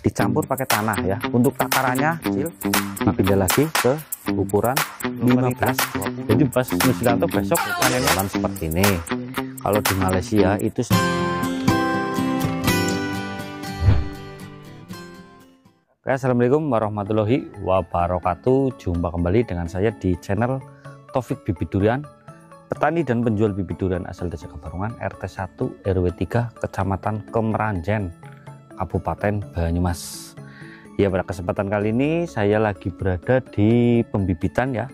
dicampur pakai tanah ya. Untuk takarannya kecil, pindah lagi ke ukuran 15. Jadi Mas Muslianto besok panennya seperti ini. Kalau di Malaysia itu Oke, assalamualaikum warahmatullahi wabarakatuh. Jumpa kembali dengan saya di channel Taufik Bibit Durian, petani dan penjual bibit durian asal Desa Kebarungan, RT 1 RW 3 Kecamatan Kemeranjen, Kabupaten Banyumas. Ya, pada kesempatan kali ini saya lagi berada di pembibitan ya,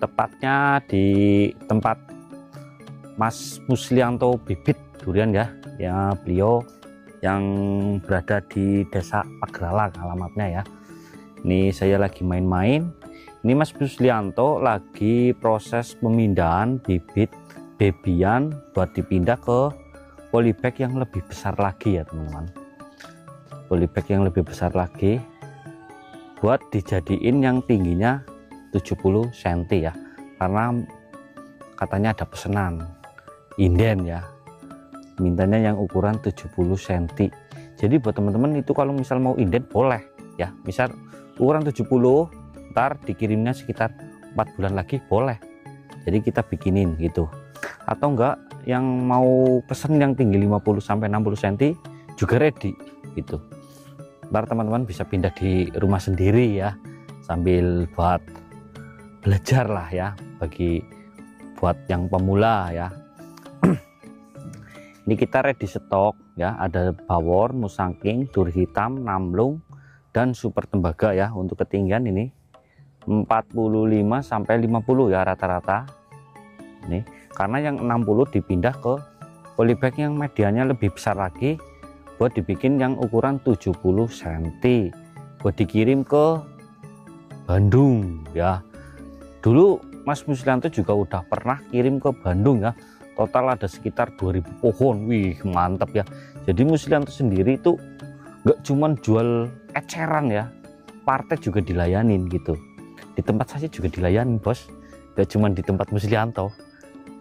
tepatnya di tempat Mas Muslianto bibit durian ya. Ya, beliau yang berada di Desa Pagralang alamatnya ya. Ini saya lagi main-main. Ini Mas Muslianto lagi proses pemindahan bibit bebian buat dipindah ke polybag yang lebih besar lagi ya teman-teman. Polybag yang lebih besar lagi buat dijadiin yang tingginya 70 cm ya, karena katanya ada pesanan inden ya, mintanya yang ukuran 70 cm. Jadi buat teman-teman itu kalau misal mau inden boleh ya, misal ukuran 70, ntar dikirimnya sekitar 4 bulan lagi boleh, jadi kita bikinin gitu. Atau enggak yang mau pesen yang tinggi 50 sampai 60 cm juga ready gitu. Ntar teman-teman bisa pindah di rumah sendiri ya, sambil buat belajar lah ya, bagi buat yang pemula ya. Ini kita ready stok ya, ada bawor, musangking, dur hitam, namlung, dan super tembaga ya. Untuk ketinggian ini 45 sampai 50 ya rata-rata. Ini karena yang 60 dipindah ke polybag yang medianya lebih besar lagi, buat dibikin yang ukuran 70 cm buat dikirim ke Bandung ya. Dulu Mas Muslianto juga udah pernah kirim ke Bandung ya, total ada sekitar 2000 pohon. Wih, mantap ya. Jadi Muslianto sendiri itu nggak cuman jual eceran ya, partai juga dilayanin gitu. Di tempat saya juga dilayanin bos, nggak cuman di tempat Muslianto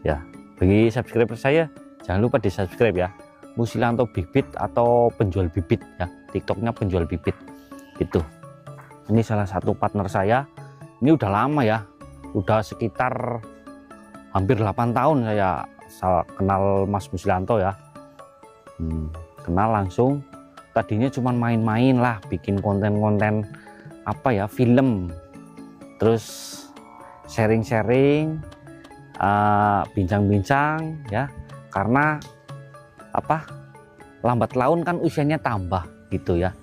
ya. Bagi subscriber saya jangan lupa di subscribe ya, Muslianto bibit atau penjual bibit ya, TikToknya penjual bibit gitu. Ini salah satu partner saya, ini udah lama ya, udah sekitar hampir 8 tahun saya kenal Mas Muslianto ya. Kenal langsung, tadinya cuma main-main lah, bikin konten-konten apa ya, film, terus sharing-sharing, bincang-bincang ya, karena apa, lambat laun kan usianya tambah gitu ya.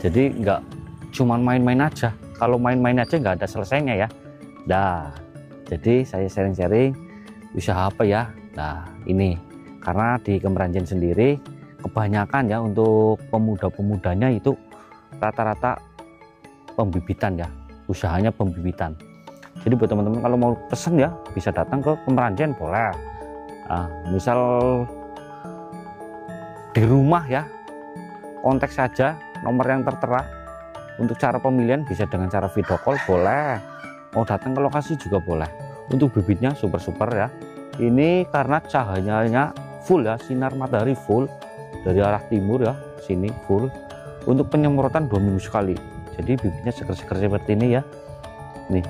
Jadi nggak cuman main-main aja, kalau main-main aja nggak ada selesainya ya. Nah, jadi saya sharing-sharing usaha apa ya. Nah, ini karena di Kemeranjen sendiri kebanyakan ya untuk pemuda-pemudanya itu rata-rata pembibitan ya, usahanya pembibitan. Jadi buat teman-teman kalau mau pesen ya bisa datang ke Kemeranjen boleh. Misal di rumah ya, kontak saja nomor yang tertera. Untuk cara pemilihan bisa dengan cara video call boleh, mau datang ke lokasi juga boleh. Untuk bibitnya super ya, ini karena cahayanya full ya, sinar matahari full dari arah timur ya, sini full. Untuk penyemprotan 2 minggu sekali, jadi bibitnya seger-seger seperti ini ya. Nih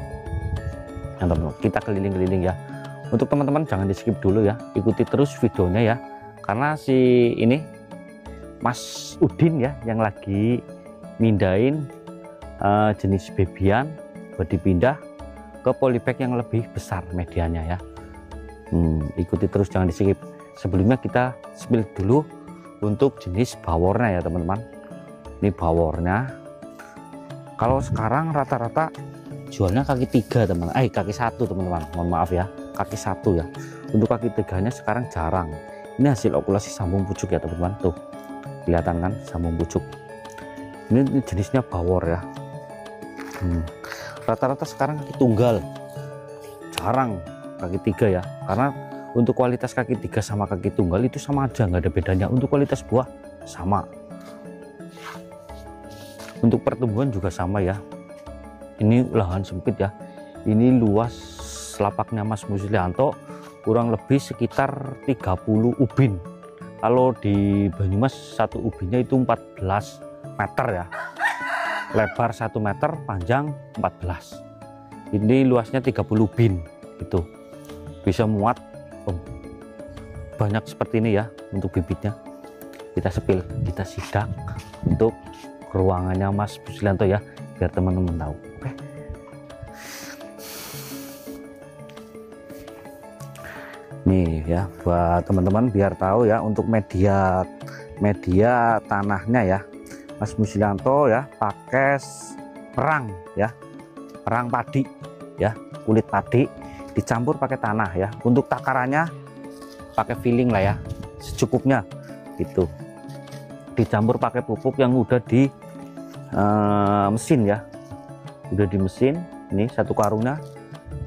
teman-teman, kita keliling-keliling ya. Untuk teman-teman jangan di skip dulu ya, ikuti terus videonya ya, karena si ini Mas Udin ya yang lagi mindahin jenis bebian buat dipindah ke polybag yang lebih besar medianya ya. Ikuti terus, jangan di skip. Sebelumnya kita spill dulu untuk jenis bawornya ya teman-teman. Ini bawornya, kalau sekarang rata-rata jualnya kaki 3 teman, kaki 1 teman-teman, mohon maaf ya, kaki 1 ya. Untuk kaki 3-nya sekarang jarang. Ini hasil okulasi sambung pucuk ya teman-teman, tuh kelihatan kan sambung pucuk. Ini jenisnya bawor ya. Rata-rata sekarang kaki tunggal, jarang kaki 3 ya, karena untuk kualitas kaki 3 sama kaki tunggal itu sama aja, nggak ada bedanya. Untuk kualitas buah sama, untuk pertumbuhan juga sama ya. Ini lahan sempit ya, ini luas lapaknya Mas Muslianto kurang lebih sekitar 30 ubin. Kalau di Banyumas satu ubinnya itu 14 meter ya, lebar 1 meter, panjang 14. Ini luasnya 30 bin, itu bisa muat banyak seperti ini ya untuk bibitnya. Kita sepil, kita sidak untuk ruangannya Mas Muslianto ya, biar teman-teman tahu. Oke. Nih ya, buat teman-teman biar tahu ya, untuk media tanahnya ya, Mas Muslianto ya pakai perang ya, perang padi ya, kulit padi dicampur pakai tanah ya. Untuk takarannya pakai filling lah ya, secukupnya gitu. Dicampur pakai pupuk yang udah di mesin ya, udah di mesin. Ini 1 karungnya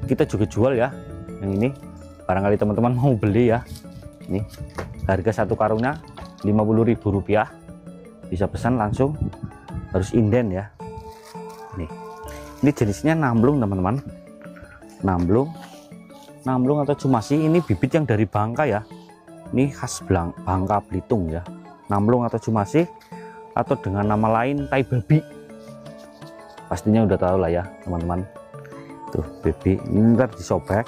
kita juga jual ya, yang ini barangkali teman-teman mau beli ya. Ini harga 1 karungnya Rp50.000, bisa pesan langsung, harus inden ya. Ini jenisnya namblung teman-teman, namblung atau cumasi. Ini bibit yang dari Bangka ya, ini khas Bangka Belitung ya, namblung atau cumasi, atau dengan nama lain tai babi, pastinya udah tahu lah ya teman-teman. Tuh baby, ini ntar disobek,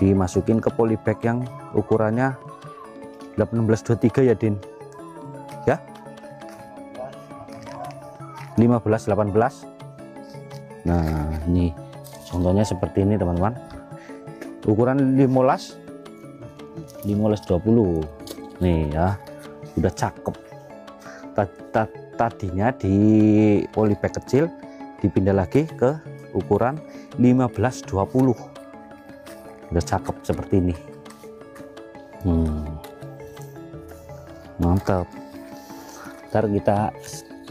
dimasukin ke polybag yang ukurannya 1823 ya Din ya, 15-18. Nah ini contohnya seperti ini teman-teman, ukuran 15-20 nih ya, udah cakep. Tadinya di polybag kecil dipindah lagi ke ukuran 15-20, udah cakep seperti ini. Mantap. Ntar kita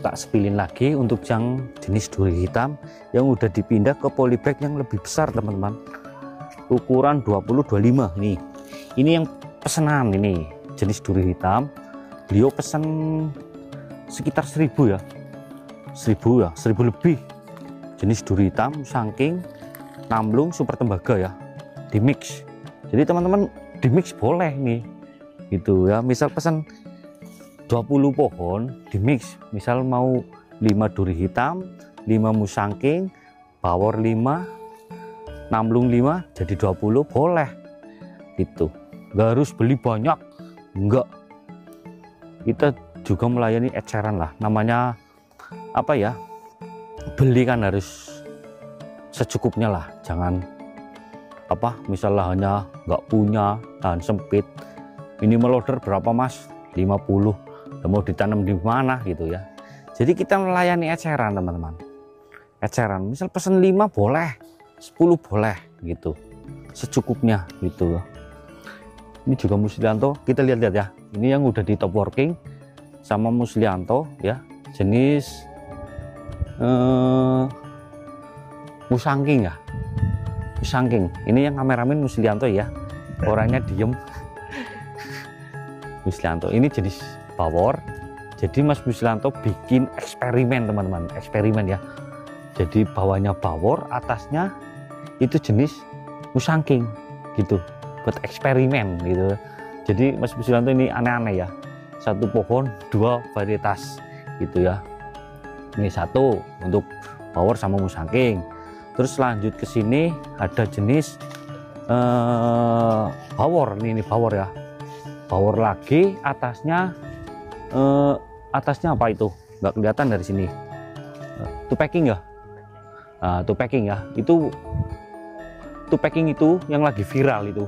tak spilin lagi untuk yang jenis duri hitam yang udah dipindah ke polybag yang lebih besar teman-teman, ukuran 20-25. Ini yang pesanan, ini jenis duri hitam, beliau pesan sekitar 1000 ya, 1000 lebih. Jenis duri hitam, saking namblung super tembaga ya, di mix. Jadi teman-teman di mix boleh nih gitu ya, misal pesan 20 pohon di mix, misal mau 5 duri hitam, 5 musangking, bawor 5, namblung 5, jadi 20 boleh gitu. Nggak harus beli banyak, enggak. Kita juga melayani eceran lah, namanya apa ya, beli kan harus secukupnya lah, jangan apa misalnya hanya nggak punya, lahan sempit, minimal order berapa Mas, 50, mau ditanam di mana gitu ya. Jadi kita melayani eceran teman-teman, eceran misal pesen 5 boleh, 10 boleh gitu, secukupnya gitu. Ini juga Muslianto, kita lihat-lihat ya, ini yang udah di top working sama Muslianto ya, jenis musangking ya, musangking. Ini yang kameramen Muslianto ya, orangnya diem. Muslianto ini jenis bawor. Jadi Mas Muslianto bikin eksperimen teman-teman, eksperimen ya. Jadi bawahnya bawor, atasnya itu jenis musangking gitu, buat eksperimen gitu. Jadi Mas Muslianto ini aneh-aneh ya, 1 pohon 2 varietas gitu ya. Ini 1 untuk bawor sama musangking. Terus lanjut ke sini ada jenis bawor, ini bawor ya, bawor lagi. Atasnya apa itu nggak kelihatan dari sini, tupacking ya, tupacking ya, itu tupacking itu yang lagi viral itu.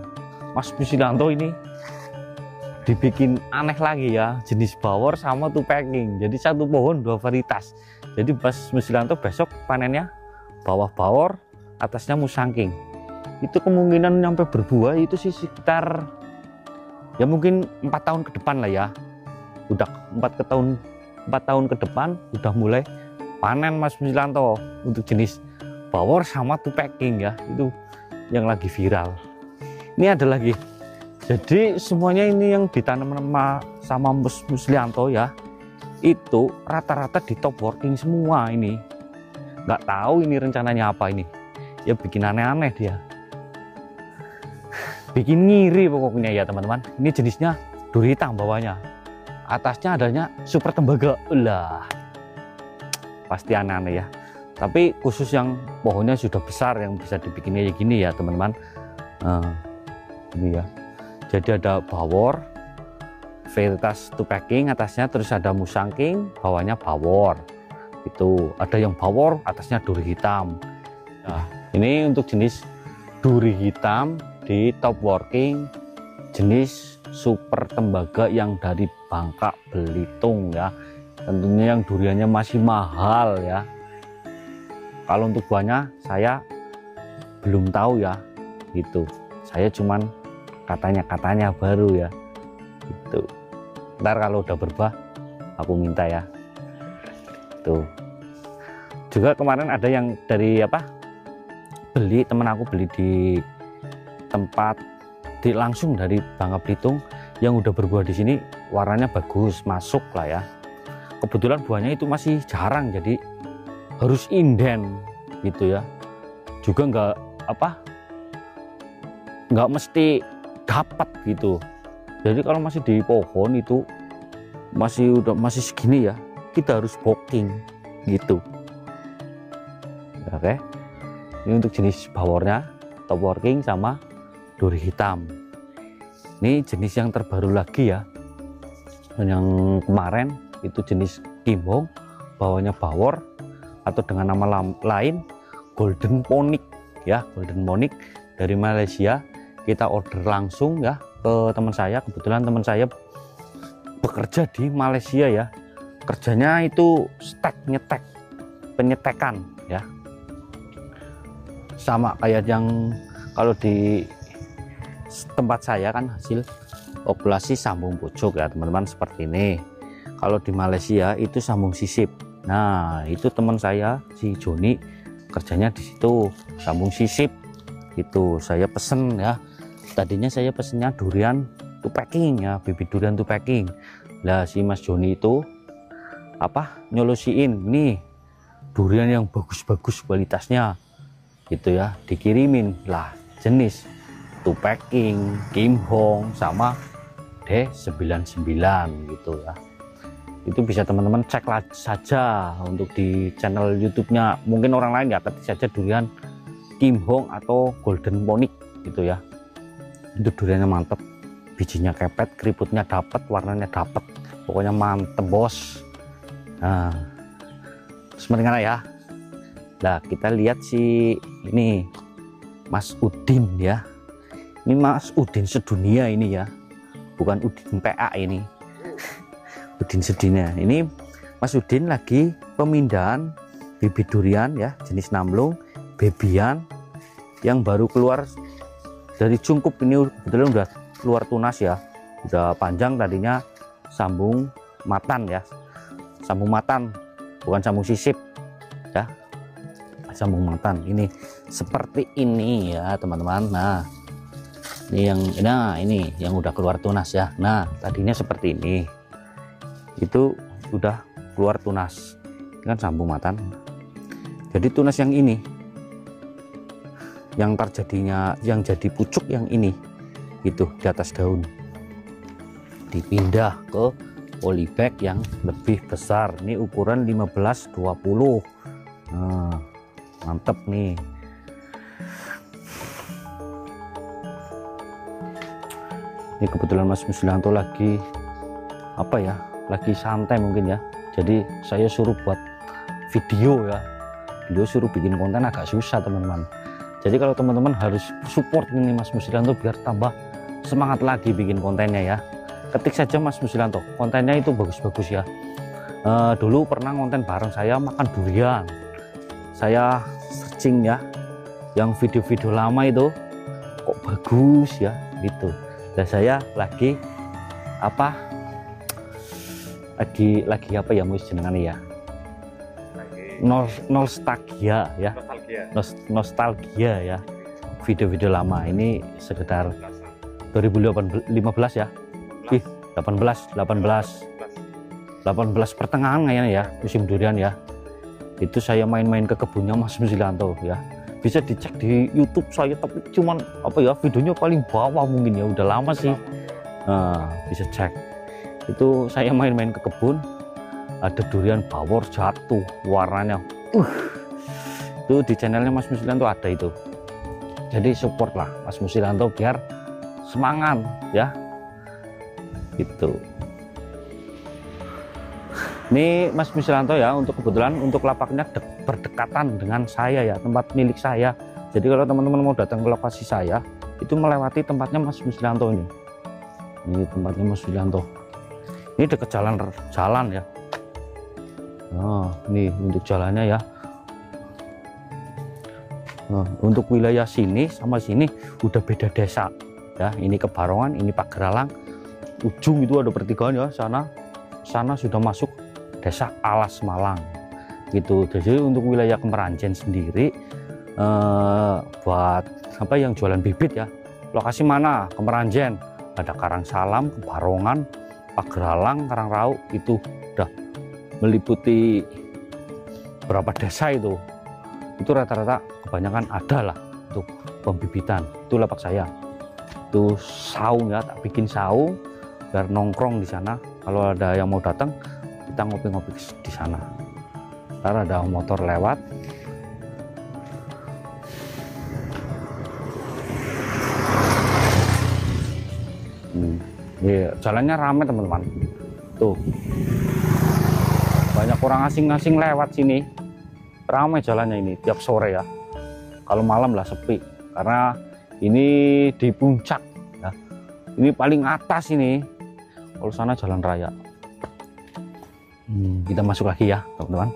Mas Muslianto ini dibikin aneh lagi ya, jenis bawor sama tupacking, jadi 1 pohon 2 varietas. Jadi Mas Muslianto besok panennya bawah bawor, atasnya musangking. Itu kemungkinan sampai berbuah itu sih sekitar ya mungkin 4 tahun ke depan lah ya. Udah 4 tahun ke depan udah mulai panen Mas Muslianto untuk jenis bawor sama tupacking ya, itu yang lagi viral. Ini ada lagi, jadi semuanya ini yang ditanam sama Mas Muslianto ya, itu rata-rata di top working semua. Ini nggak tahu ini rencananya apa, ini ya bikin aneh-aneh dia, bikin ngiri pokoknya ya teman-teman. Ini jenisnya duri hitam bawahnya, atasnya adanya super tembaga. Lah pasti aneh-aneh ya. Tapi khusus yang pohonnya sudah besar yang bisa dibikin kayak gini ya teman-teman. Ini ya, jadi ada bawor, varietas tupeking atasnya, terus ada musangking, bawahnya bawor. Itu ada yang bawor, atasnya duri hitam. Nah, ini untuk jenis duri hitam di top working, jenis super tembaga yang dari Bangka Belitung ya. Tentunya yang duriannya masih mahal ya. Kalau untuk buahnya saya belum tahu ya, gitu. Saya cuman katanya baru ya, gitu. Ntar kalau udah berbuah aku minta ya. Tuh. Juga kemarin ada yang dari temen aku beli di tempat langsung dari Bangka Belitung yang udah berbuah di sini, warnanya bagus, masuk lah ya. Kebetulan buahnya itu masih jarang, jadi harus inden gitu ya. Juga nggak mesti dapat gitu. Jadi kalau masih di pohon itu masih segini ya, kita harus booking gitu. Oke, ini untuk jenis bawornya top working sama duri hitam. Ini jenis yang terbaru lagi ya. Yang kemarin itu jenis kimbong, bawahnya bawor, atau dengan nama lain golden ponic ya. Golden ponic dari Malaysia, kita order langsung ya ke teman saya. Kebetulan teman saya bekerja di Malaysia ya, kerjanya itu penyetekan ya, sama kayak yang kalau di tempat saya kan hasil okulasi sambung pucuk ya teman-teman, seperti ini. Kalau di Malaysia itu sambung sisip. Nah, itu teman saya si Joni kerjanya di situ, sambung sisip. Itu saya pesen ya. Tadinya saya pesennya durian tupeking ya, bibit durian tupeking. Lah si Mas Joni itu nyolusiin nih durian yang bagus-bagus kualitasnya gitu ya, dikirimin lah jenis tupeking, kimbong sama D99 gitu ya. Itu bisa teman-teman cek saja untuk di channel YouTube-nya. Mungkin orang lain nggak ketik saja durian kimbong atau golden ponic gitu ya. Itu duriannya mantep, bijinya kepet, keriputnya dapat, warnanya dapat, pokoknya mantep bos. Nah, terus bagaimana ya? Nah, kita lihat si ini Mas Udin ya. Ini Mas Udin sedunia ini ya, bukan Udin PA ini. Udin sedunia. Ini Mas Udin lagi pemindahan bibit durian ya, jenis namlung, bebian yang baru keluar dari cungkup. Ini kebetulan udah keluar tunas ya, udah panjang, tadinya sambung matan ya, sambung matan bukan sambung sisip ya, sambung matan. Ini seperti ini ya teman-teman. Nah, ini yang udah keluar tunas ya. Nah, tadinya seperti ini, itu udah keluar tunas, ini kan sambung matan. Jadi tunas yang ini, yang terjadinya yang jadi pucuk yang ini itu di atas daun, dipindah ke polybag yang lebih besar. Ini ukuran 15-20. Nah, mantep nih. Ini kebetulan Mas Muslianto lagi lagi santai mungkin ya, jadi saya suruh buat video ya. Beliau suruh bikin konten agak susah teman-teman. Jadi kalau teman-teman harus support ini Mas Muslianto biar tambah semangat lagi bikin kontennya ya. Ketik saja Mas Muslianto, kontennya itu bagus-bagus ya. Dulu pernah konten bareng saya makan durian, saya searching ya, yang video-video lama itu kok bagus ya gitu. Dan saya lagi ya mau jenengan ya, nostalgia ya, nostalgia ya, video-video lama ini sekitar 2015 ya, 18 pertengahan kayaknya ya, musim durian ya. Itu saya main-main ke kebunnya Mas Muslianto ya, bisa dicek di YouTube saya, tapi cuman videonya paling bawah mungkin ya, udah lama sih. Nah, bisa cek. Itu saya main-main ke kebun, ada durian bawor jatuh warnanya itu di channelnya Mas Muslianto ada itu. Jadi support lah Mas Muslianto biar semangat ya gitu. Ini Mas Muslianto ya, untuk kebetulan untuk lapaknya berdekatan dengan saya ya, tempat milik saya. Jadi kalau teman-teman mau datang ke lokasi saya itu melewati tempatnya Mas Muslianto ini. Ini tempatnya Mas Muslianto. Ini dekat jalan ya. Nah, ini untuk jalannya ya. Nah, untuk wilayah sini sama sini udah beda desa ya. Ini Kebarongan, ini Pageralang, ujung itu ada pertigaan ya, sana sudah masuk desa Alas Malang gitu. Jadi untuk wilayah Kemeranjen sendiri buat apa yang jualan bibit ya, lokasi mana Kemeranjen ada Karangsalam, Kebarongan, Pageralang, Karangrau, itu udah meliputi berapa desa itu rata-rata kebanyakan ada lah untuk pembibitan. Itu lapak saya, itu saung ya, tak bikin saung biar nongkrong di sana. Kalau ada yang mau datang kita ngopi-ngopi di sana. Ntar ada motor lewat. Jalannya ramai teman-teman. Tuh banyak orang asing-asing lewat sini. Ramai jalannya ini tiap sore ya. Kalau malam lah sepi karena ini di puncak ya. Ini paling atas ini. Kalau sana jalan raya. Kita masuk lagi ya teman-teman.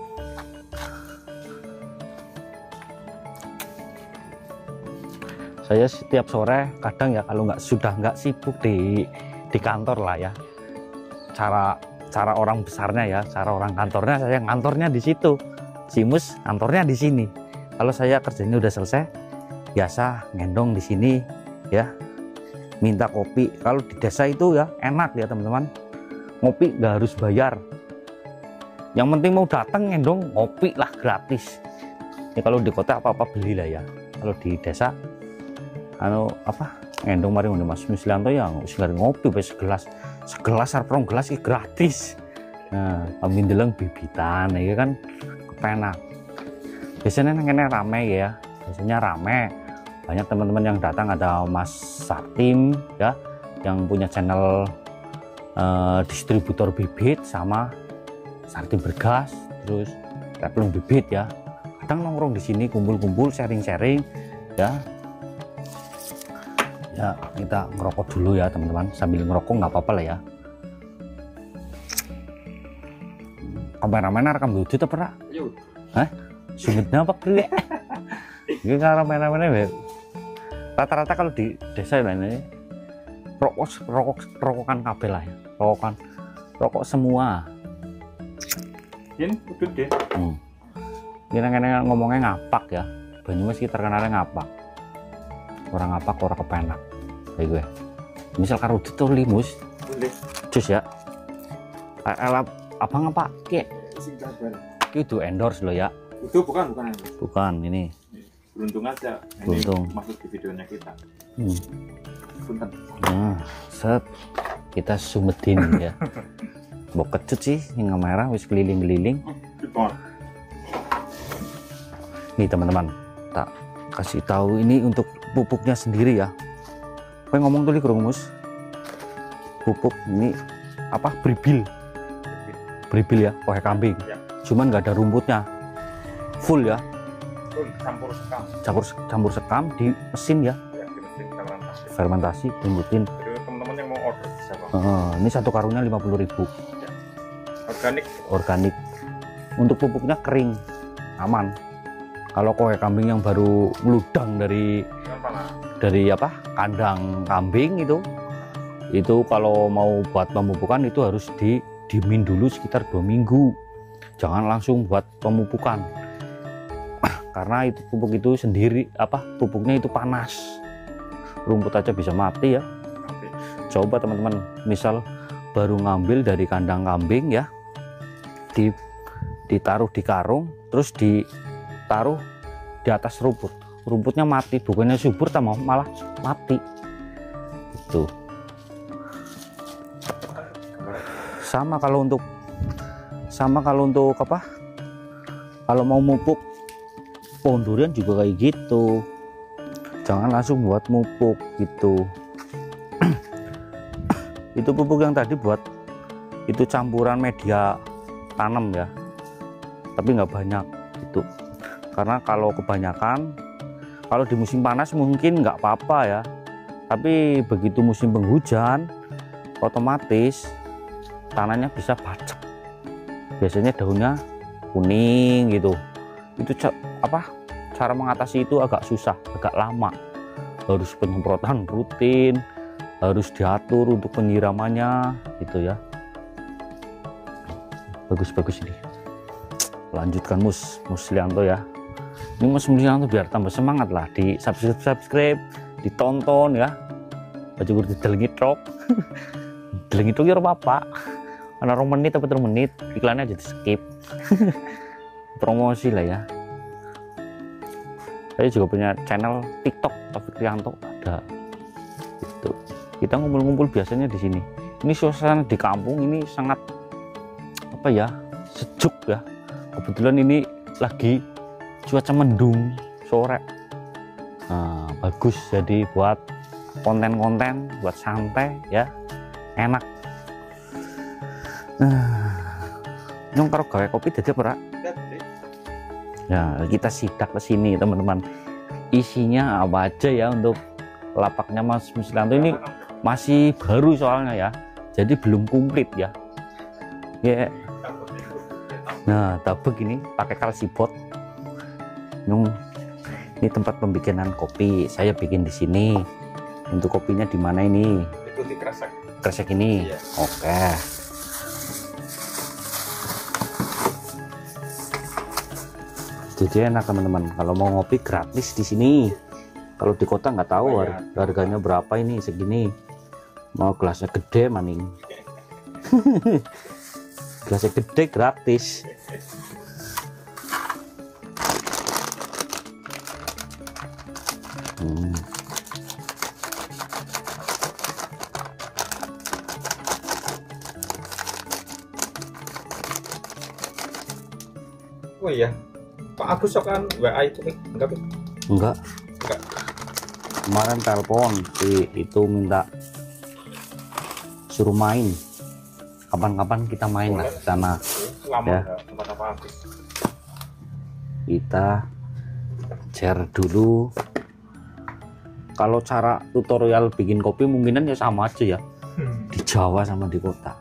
Saya setiap sore kadang ya, kalau sudah nggak sibuk di kantor lah ya, cara orang besarnya ya, cara orang kantornya, saya kantornya di situ, Simus kantornya di sini. Kalau saya kerjanya udah selesai, biasa ngendong di sini ya, minta kopi. Kalau di desa itu ya enak ya teman-teman, ngopi nggak harus bayar. Yang penting mau datang ngendong ngopi lah, gratis. Ya kalau di kota apa-apa beli lah ya. Kalau di desa ngendong mari Mas Muslianto ya ngopi segelas arep gelas gratis. Nah, kami ndeleng bibitan ya kan kepenak. Biasanya ngene rame ya. Biasanya rame. Banyak teman-teman yang datang, ada Mas Sartim ya yang punya channel distributor bibit, sama Sartim Bergas, terus Replung Bibit ya. Kadang nongkrong di sini, kumpul-kumpul, sharing-sharing ya. Ya, kita ngerokok dulu ya teman-teman. Sambil ngerokok nggak apa-apa lah ya. Kameramen rekam lucu tuh pernah? Hah? Sumednya apa dulu ya? Ini kameramen rata-rata kalau di desa ini rokokan kabel lah ya. Rokok semua. Gede. Kira-kira ngomongnya ngapak ya. Banyumas kita terkenalnya ngapak. Orang ngapak, orang kepenak. Kayak gue. Misal karo itu limus. Boleh. Jus ya. Abang apa? Itu endorse lo ya. Itu bukan. Bukan ini. Beruntung aja. Beruntung. Ini masuk di videonya kita. Punten. Nah, set. Kita sumetin ya. Mau kecut sih, ini merah, wis keliling-keliling. Nih teman-teman, tak kasih tahu ini untuk pupuknya sendiri ya. Apa yang ngomong tuh li Mus? Pupuk ini apa? Bribil ya, pakai kambing. Ya. Cuman nggak ada rumputnya, full ya. Full campur sekam. Campur sekam di mesin ya. Ya, di mesin fermentasi, tumbuhin. Jadi teman-teman yang mau order bisa Bang. Ini satu karungnya 50.000. Organik. Untuk pupuknya kering, aman. Kalau kue kambing yang baru meludang dari kandang kambing itu kalau mau buat pemupukan itu harus diemin dulu sekitar 2 minggu. Jangan langsung buat pemupukan. Karena itu pupuk itu sendiri pupuknya itu panas. Rumput aja bisa mati ya. Coba teman-teman, misal baru ngambil dari kandang kambing ya, ditaruh di karung, terus ditaruh di atas rumputnya mati, bukannya subur malah mati. Itu Sama kalau untuk apa, kalau mau mupuk pohon durian juga kayak gitu, jangan langsung buat mupuk gitu. Itu pupuk yang tadi buat itu campuran media tanam ya, tapi nggak banyak itu, karena kalau kebanyakan, kalau di musim panas mungkin nggak apa-apa ya, tapi begitu musim penghujan otomatis tanahnya bisa bacek, biasanya daunnya kuning gitu. Itu cara mengatasi itu agak susah, agak lama, harus penyemprotan rutin, harus diatur untuk penyiramannya gitu ya. Bagus ini, lanjutkan Mus Lianto ya. Ini Mus Lianto biar tambah semangat lah, di subscribe, ditonton ya. Baju gue didelengit trok delengit trok ya apa karena 2 menit atau 3 menit iklannya aja di skip. Promosi lah ya. Saya juga punya channel TikTok Taufik Rianto, ada itu. Kita ngumpul-ngumpul biasanya di sini. Ini suasana di kampung ini sangat apa ya, sejuk ya. Kebetulan ini lagi cuaca mendung sore. Nah, bagus jadi buat konten-konten, buat santai ya, enak. Nyong karo gawe kopi jadi apa? Ya, kita sidak ke sini teman-teman. Isinya apa aja ya untuk lapaknya Mas Lianto ini masih baru soalnya ya. Jadi belum komplit ya. Ya. Nah, tabek ini pakai kalsibot. Ini tempat pembikinan kopi. Saya bikin di sini. Untuk kopinya di mana ini? Itu di kresek. Kresek ini. Iya. Oke. Jadi enak teman-teman, kalau mau ngopi gratis di sini. Kalau di kota nggak tahu harganya berapa ini segini. Mau gelasnya gede maning. Gelasnya gede gratis. Oh iya, Pak Agus kan WA itu nih, enggak? Enggak. Kemarin telepon itu minta suruh main. Kapan-kapan kita main lah ke sana. Lama ya. Tempat Pak Agus. Kita share dulu. Kalau cara tutorial bikin kopi mungkinan ya sama aja ya. Di Jawa sama di kota.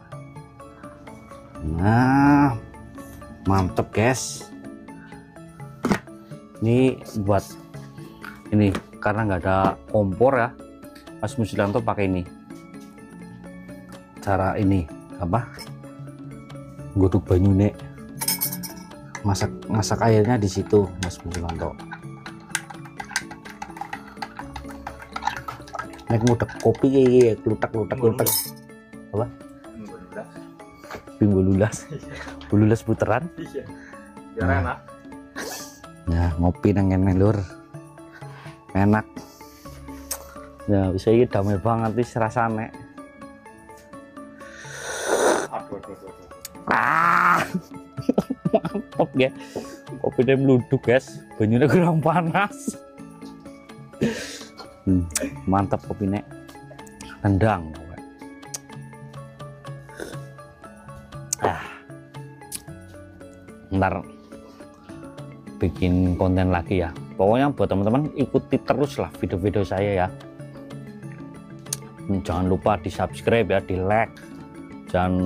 Nah, mantep guys. Ini buat ini karena nggak ada kompor ya, Mas Lianto pakai ini. Cara ini apa? Godok banyune, masak airnya di situ Mas Lianto. Nek ngudek kopi kayak lutak apa? Bululas. Bululas puteran. Iya. Biar enak. Ya, ngopi nang lur. Enak. Ya, bisa iki damai banget wis rasane. Mantap ya. Kopi dia meluduk guys. Banyunya kurang panas. Mantap kopinya. Tendang. Ntar bikin konten lagi ya. Pokoknya buat teman-teman ikuti terus lah video-video saya ya. Jangan lupa di subscribe ya, di like, dan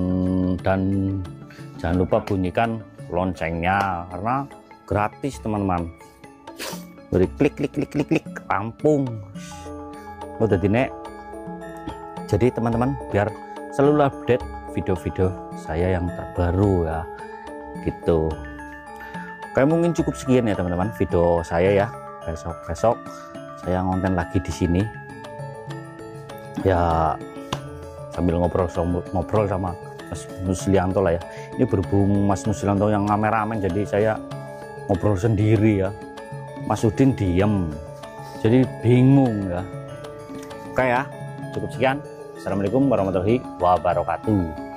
jangan lupa bunyikan loncengnya karena gratis teman-teman. Jadi klik rampung. Udah dine. Jadi teman-teman biar selalu update video-video saya yang terbaru ya. Gitu. Kayak mungkin cukup sekian ya teman-teman video saya ya. Besok saya ngonten lagi di sini. Ya sambil ngobrol sama Mas Lianto lah ya. Ini berhubung Mas Lianto yang kameramen jadi saya ngobrol sendiri ya. Mas Udin diem. Jadi bingung ya. Oke ya. Cukup sekian. Assalamualaikum warahmatullahi wabarakatuh.